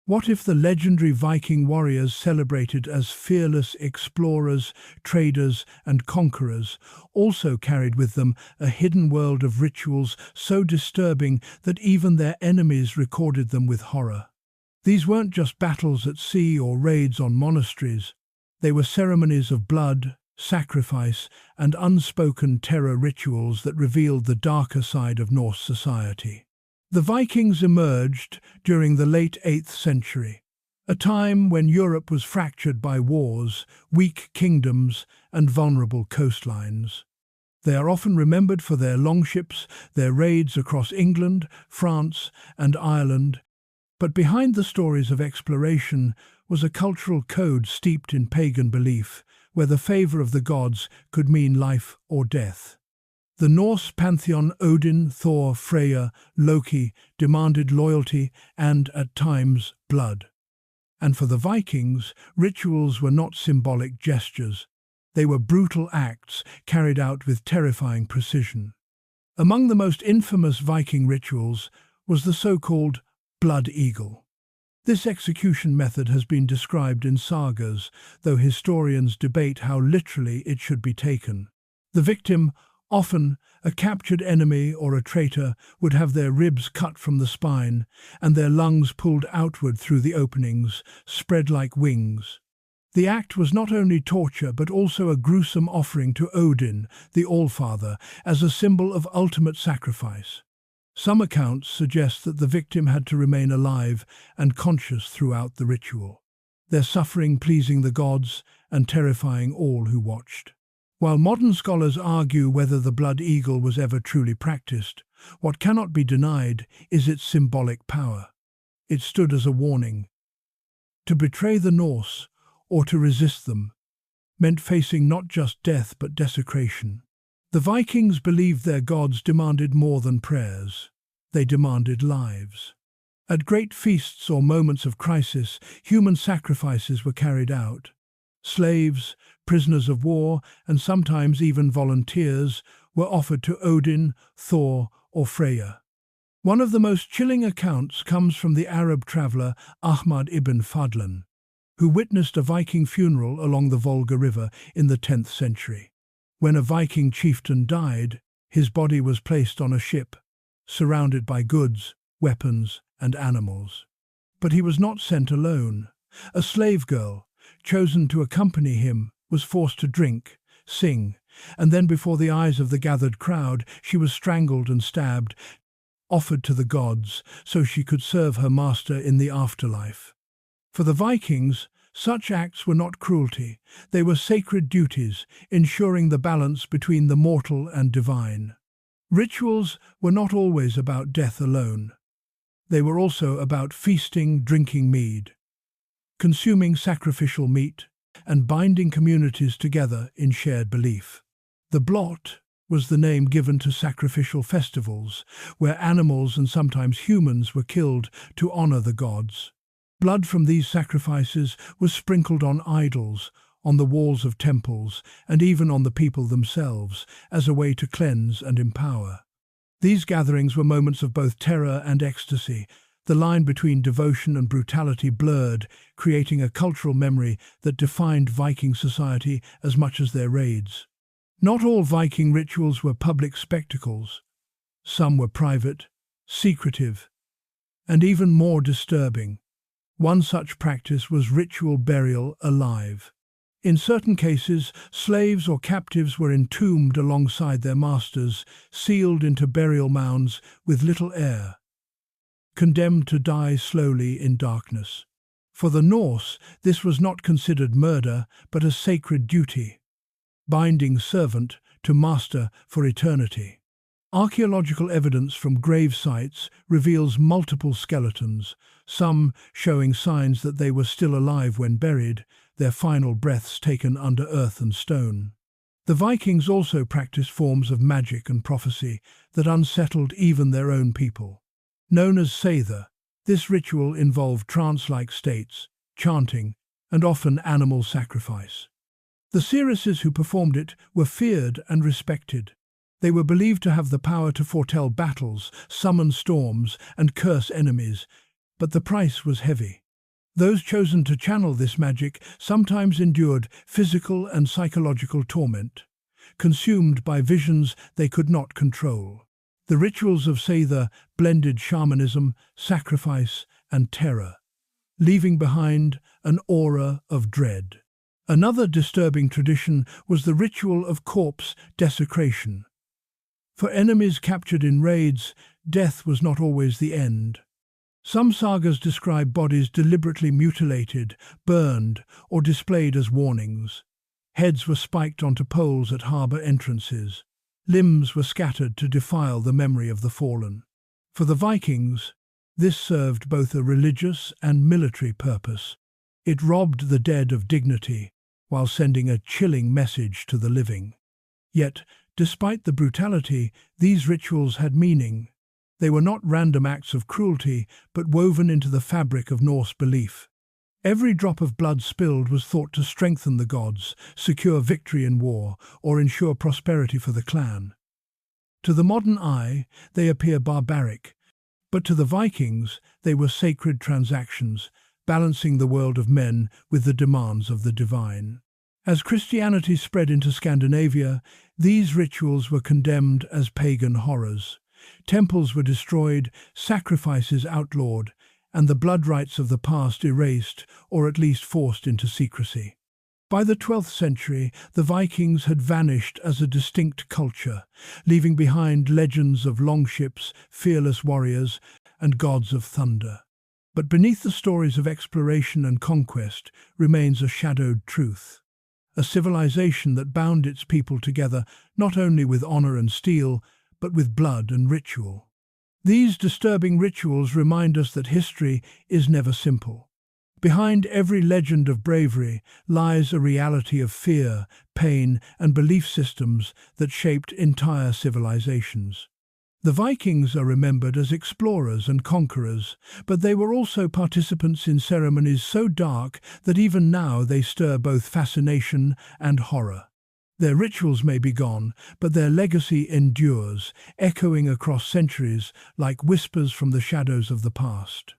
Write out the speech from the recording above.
What if the legendary Viking warriors, celebrated as fearless explorers, traders, and conquerors, also carried with them a hidden world of rituals so disturbing that even their enemies recorded them with horror? These weren't just battles at sea or raids on monasteries. They were ceremonies of blood, sacrifice, and unspoken terror rituals that revealed the darker side of Norse society. The Vikings emerged during the late 8th century, a time when Europe was fractured by wars, weak kingdoms, and vulnerable coastlines. They are often remembered for their longships, their raids across England, France, and Ireland. But behind the stories of exploration was a cultural code steeped in pagan belief, where the favor of the gods could mean life or death. The Norse pantheon Odin, Thor, Freyja, Loki demanded loyalty and, at times, blood. And for the Vikings, rituals were not symbolic gestures. They were brutal acts carried out with terrifying precision. Among the most infamous Viking rituals was the so-called blood eagle. This execution method has been described in sagas, though historians debate how literally it should be taken. The victim, often a captured enemy or a traitor, would have their ribs cut from the spine and their lungs pulled outward through the openings, spread like wings. The act was not only torture but also a gruesome offering to Odin, the Allfather, as a symbol of ultimate sacrifice. Some accounts suggest that the victim had to remain alive and conscious throughout the ritual, their suffering pleasing the gods and terrifying all who watched. While modern scholars argue whether the blood eagle was ever truly practiced, what cannot be denied is its symbolic power. It stood as a warning. To betray the Norse, or to resist them, meant facing not just death but desecration. The Vikings believed their gods demanded more than prayers. They demanded lives. At great feasts or moments of crisis, human sacrifices were carried out. Slaves, prisoners of war, and sometimes even volunteers were offered to Odin, Thor, or Freyja. One of the most chilling accounts comes from the Arab traveller Ahmad ibn Fadlan, who witnessed a Viking funeral along the Volga River in the 10th century. When a Viking chieftain died, his body was placed on a ship, surrounded by goods, weapons, and animals. But he was not sent alone. A slave girl, chosen to accompany him, was forced to drink, sing, and then before the eyes of the gathered crowd, she was strangled and stabbed, offered to the gods so she could serve her master in the afterlife. For the Vikings, such acts were not cruelty, they were sacred duties, ensuring the balance between the mortal and divine. Rituals were not always about death alone. They were also about feasting, drinking mead, consuming sacrificial meat, and binding communities together in shared belief. The blot was the name given to sacrificial festivals, where animals and sometimes humans were killed to honor the gods. Blood from these sacrifices was sprinkled on idols, on the walls of temples, and even on the people themselves, as a way to cleanse and empower. These gatherings were moments of both terror and ecstasy. The line between devotion and brutality blurred, creating a cultural memory that defined Viking society as much as their raids. Not all Viking rituals were public spectacles. Some were private, secretive, and even more disturbing. One such practice was ritual burial alive. In certain cases, slaves or captives were entombed alongside their masters, sealed into burial mounds with little air, condemned to die slowly in darkness. For the Norse, this was not considered murder, but a sacred duty, binding servant to master for eternity. Archaeological evidence from grave sites reveals multiple skeletons, some showing signs that they were still alive when buried, their final breaths taken under earth and stone. The Vikings also practiced forms of magic and prophecy that unsettled even their own people. Known as Seither, this ritual involved trance-like states, chanting, and often animal sacrifice. The seeress who performed it were feared and respected. They were believed to have the power to foretell battles, summon storms, and curse enemies, but the price was heavy. Those chosen to channel this magic sometimes endured physical and psychological torment, consumed by visions they could not control. The rituals of Seitha blended shamanism, sacrifice, and terror, leaving behind an aura of dread. Another disturbing tradition was the ritual of corpse desecration. For enemies captured in raids, death was not always the end. Some sagas describe bodies deliberately mutilated, burned, or displayed as warnings. Heads were spiked onto poles at harbour entrances. Limbs were scattered to defile the memory of the fallen. For the Vikings, this served both a religious and military purpose. It robbed the dead of dignity, while sending a chilling message to the living. Yet, despite the brutality, these rituals had meaning. They were not random acts of cruelty, but woven into the fabric of Norse belief. Every drop of blood spilled was thought to strengthen the gods, secure victory in war, or ensure prosperity for the clan. To the modern eye, they appear barbaric, but to the Vikings, they were sacred transactions, balancing the world of men with the demands of the divine. As Christianity spread into Scandinavia, these rituals were condemned as pagan horrors. Temples were destroyed, sacrifices outlawed, and the blood rites of the past erased or at least forced into secrecy. By the 12th century, the Vikings had vanished as a distinct culture, leaving behind legends of longships, fearless warriors, and gods of thunder. But beneath the stories of exploration and conquest remains a shadowed truth. A civilization that bound its people together not only with honor and steel, but with blood and ritual. These disturbing rituals remind us that history is never simple. Behind every legend of bravery lies a reality of fear, pain, and belief systems that shaped entire civilizations. The Vikings are remembered as explorers and conquerors, but they were also participants in ceremonies so dark that even now they stir both fascination and horror. Their rituals may be gone, but their legacy endures, echoing across centuries like whispers from the shadows of the past.